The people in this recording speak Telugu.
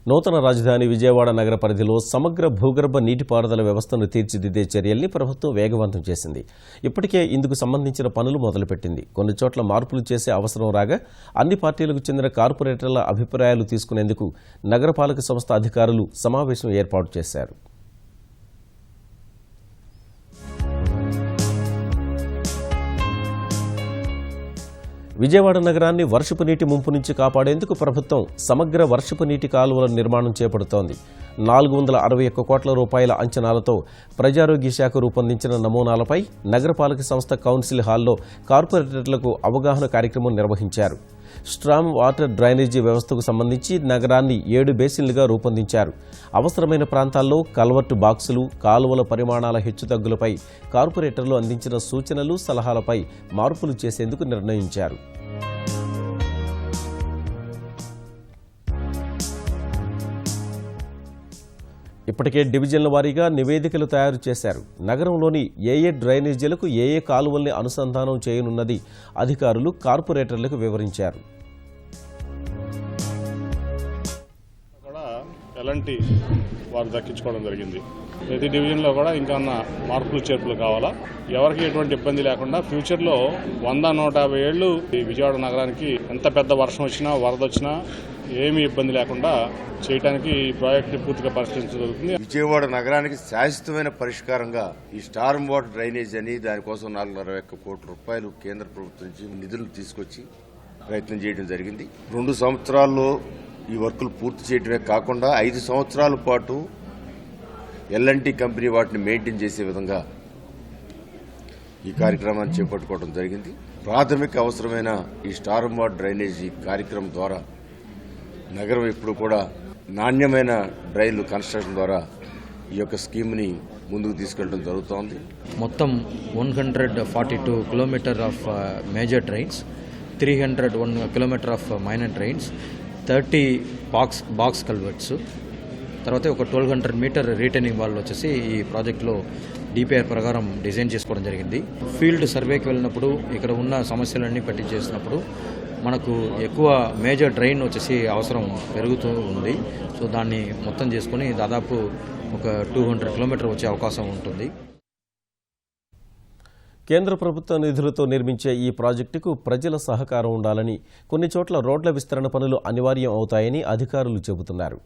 నూతన రాజధాని విజయవాడ నగర పరిధిలో సమగ్ర భూగర్భ నీటిపారుదల వ్యవస్థను తీర్చిదిద్దే చర్యల్ని ప్రభుత్వం వేగవంతం చేసింది. ఇప్పటికే ఇందుకు సంబంధించిన పనులు మొదలుపెట్టింది. కొన్ని చోట్ల మార్పులు చేసే అవసరం రాగా అన్ని పార్టీలకు చెందిన కార్పొరేటర్ల అభిప్రాయాలు తీసుకునేందుకు నగరపాలక సంస్థ అధికారులు సమావేశం ఏర్పాటు చేశారు. విజయవాడ నగరాన్ని వర్షపు నీటి ముంపు నుంచి కాపాడేందుకు ప్రభుత్వం సమగ్ర వర్షపు నీటి కాలువల నిర్మాణం చేపడుతోంది. 461 కోట్ల రూపాయల అంచనాలతో ప్రజారోగ్య శాఖ రూపొందించిన నమూనాలపై నగరపాలక సంస్థ కౌన్సిల్ హాల్లో కార్పొరేటర్లకు అవగాహన కార్యక్రమం నిర్వహించారు. స్ట్రామ్ వాటర్ డ్రైనేజీ వ్యవస్థకు సంబంధించి నగరాన్ని 7 బేసిన్లుగా రూపొందించారు. అవసరమైన ప్రాంతాల్లో కల్వర్టు బాక్సులు, కాలువల పరిమాణాల హెచ్చుతగ్గులపై కార్పొరేటర్లు అందించిన సూచనలు, సలహాలపై మార్పులు చేసేందుకు నిర్ణయించారు. ఇప్పటికే డివిజన్ల వారీగా నివేదికలు తయారు చేశారు. నగరంలోని ఏ డ్రైనేజీలకు ఏ కాలువల్ని అనుసంధానం చేయనున్నది అధికారులు కార్పొరేటర్లకు వివరించారు. ఎలాంటి వారు దక్కించుకోవడం జరిగింది. ప్రతి డివిజన్లో కూడా ఇంకా మార్పులు చేర్పులు కావాలా, ఎవరికి ఎటువంటి ఇబ్బంది లేకుండా ఫ్యూచర్లో 100-150 ఏళ్లు ఈ విజయవాడ నగరానికి ఎంత పెద్ద వర్షం వచ్చినా, వరద వచ్చినా ఏమీ ఇబ్బంది లేకుండా చేయడానికి ఈ ప్రాజెక్ట్ పూర్తిగా పరిష్కరించడం జరుగుతుంది. విజయవాడ నగరానికి శాశ్వతమైన పరిష్కారంగా ఈ స్టార్మ్ వాటర్ డ్రైనేజ్ అని దానికోసం 461 కోట్ల రూపాయలు కేంద్ర ప్రభుత్వం నుంచి నిధులు తీసుకొచ్చి ప్రయత్నం చేయడం జరిగింది. 2 సంవత్సరాల్లో ఈ వర్కులు పూర్తి చేయడమే కాకుండా 5 సంవత్సరాల పాటు ఎల్ఎన్టీ కంపెనీ వాటిని మెయింటైన్ చేసే విధంగా ఈ కార్యక్రమాన్ని చేపట్టుకోవడం జరిగింది. ప్రాథమిక అవసరమైన ఈ స్టార్మ్ వాటర్ డ్రైనేజీ కార్యక్రమం ద్వారా నగరం ఇప్పుడు కూడా నాణ్యమైన డ్రైన్లు కన్స్ట్రక్షన్ ద్వారా ఈ యొక్క స్కీమ్ని ముందుకు తీసుకెళ్లడం జరుగుతోంది. మొత్తం 142 kilometre of major drains, 301 kilometre of minor drains, 30 box culverts, తర్వాత ఒక 1200 మీటర్ రీటైనింగ్ వాల్ వచ్చేసి ఈ ప్రాజెక్టులో డిపిఆర్ ప్రకారం డిజైన్ చేసుకోవడం జరిగింది. ఫీల్డ్ సర్వేకి వెళ్ళినప్పుడు ఇక్కడ ఉన్న సమస్యలన్నీ పట్టి చేసినప్పుడు మనకు ఎక్కువ మేజర్ డ్రైన్ వచ్చేసి అవసరం పెరుగుతూ ఉంది. సో దాన్ని మొత్తం చేసుకుని దాదాపు ఒక 200 కిలోమీటర్ వచ్చే అవకాశం ఉంటుంది. కేంద్ర ప్రభుత్వ నిధులతో నిర్మించే ఈ ప్రాజెక్టుకు ప్రజల సహకారం ఉండాలని, కొన్ని చోట్ల రోడ్ల విస్తరణ పనులు అనివార్యం అవుతాయని అధికారులు చెబుతున్నారు.